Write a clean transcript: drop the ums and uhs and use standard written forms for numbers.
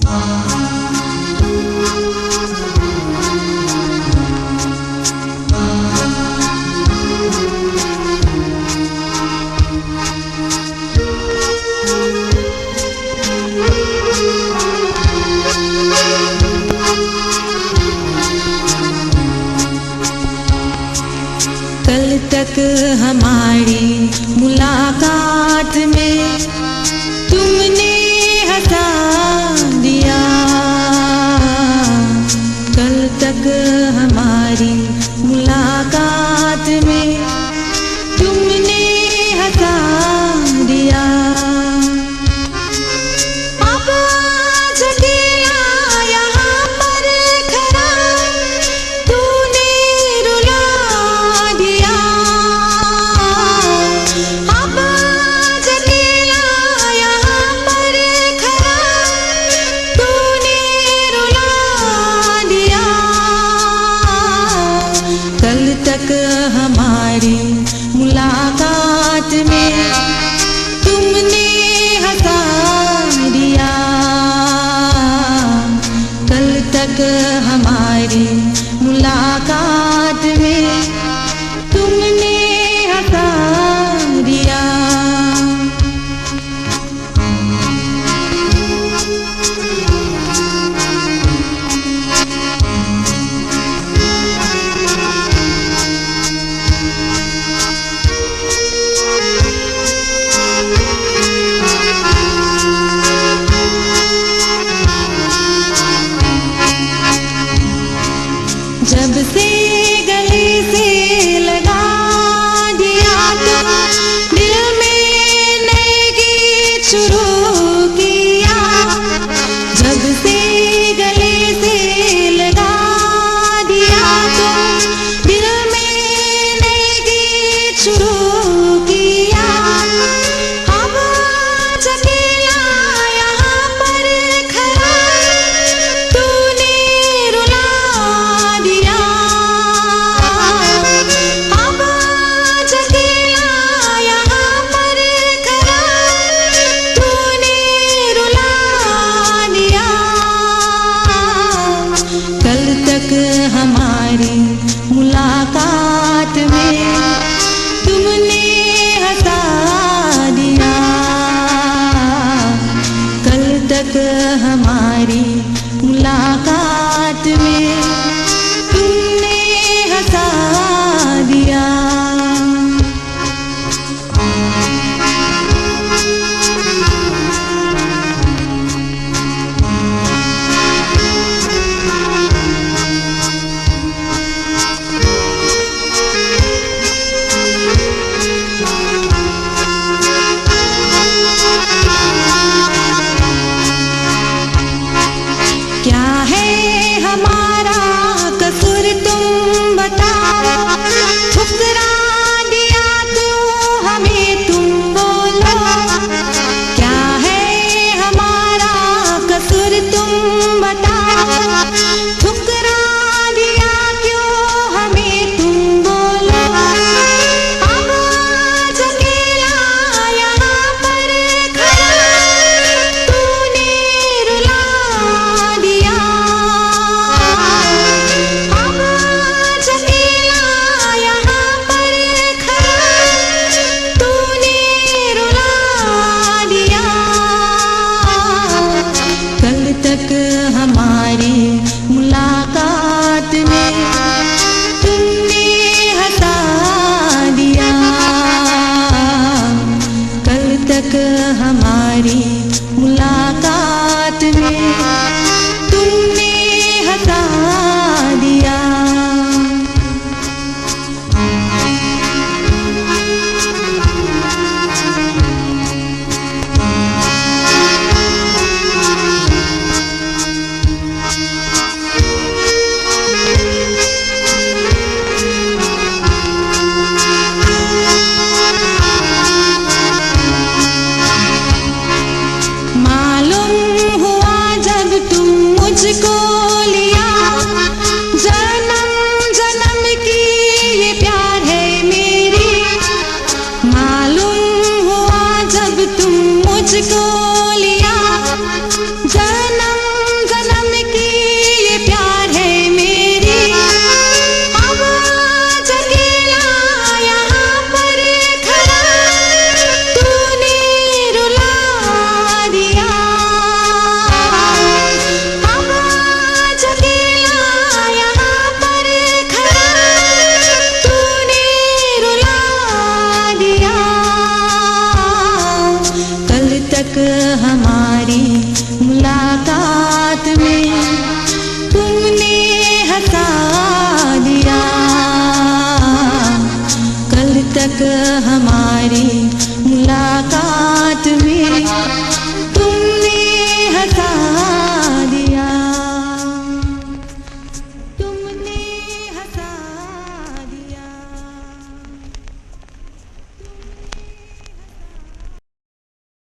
कल तक हमारी मुलाकात में तुमने हंसा दिया। कल तक हमारी मुलाकात में तुमने हंसा दिया। अब आज अकेला यहाँ पर खड़ा तूने रुला दिया। अब आज अकेला यहाँ पर खड़ा तूने रुला दिया। कल तक हमारी मुलाकात में तुमने हंसा दिया। कल तक हमारी मुलाकात में तुमने हंसा दिया। जब से गले से लगा दिया तो दिल में नए गीत शुरू किया। जब से गले से लगा दिया तो दिल में नए गीत शुरू किया। अब आज अकेला यहाँ पर खड़ा तूने रुला दिया। अब आज अकेला यहाँ पर खड़ा तूने रुला दिया। कल तक हमारी मुलाकात में तुमने हंसा दिया। कल तक हमारी मुलाकात में तुमने हंसा दिया। क्या है हमारा कसूर तुम बताओ। ठुकरा दिया क्यों हमें तुम बोलो। क्या है हमारा कसूर तुम बताओ। ठुकरा दिया क्यों हमें तुम बोलो। अब आज अकेला यहाँ पर खड़ा तूने रुला दिया। अब आज अकेला यहाँ पर खड़ा तूने रुला दिया। कल तक हमारी मुलाकात में तुमने हंसा दिया। कल तक हमारी मुलाकात में तुमने हंसा दिया। मालूम हुआ जब तुम मुझको लिया। जन्म जन्म की ये प्यार है मेरी। मालूम हुआ जब तुम मुझको लिया। जन्म तक हमारा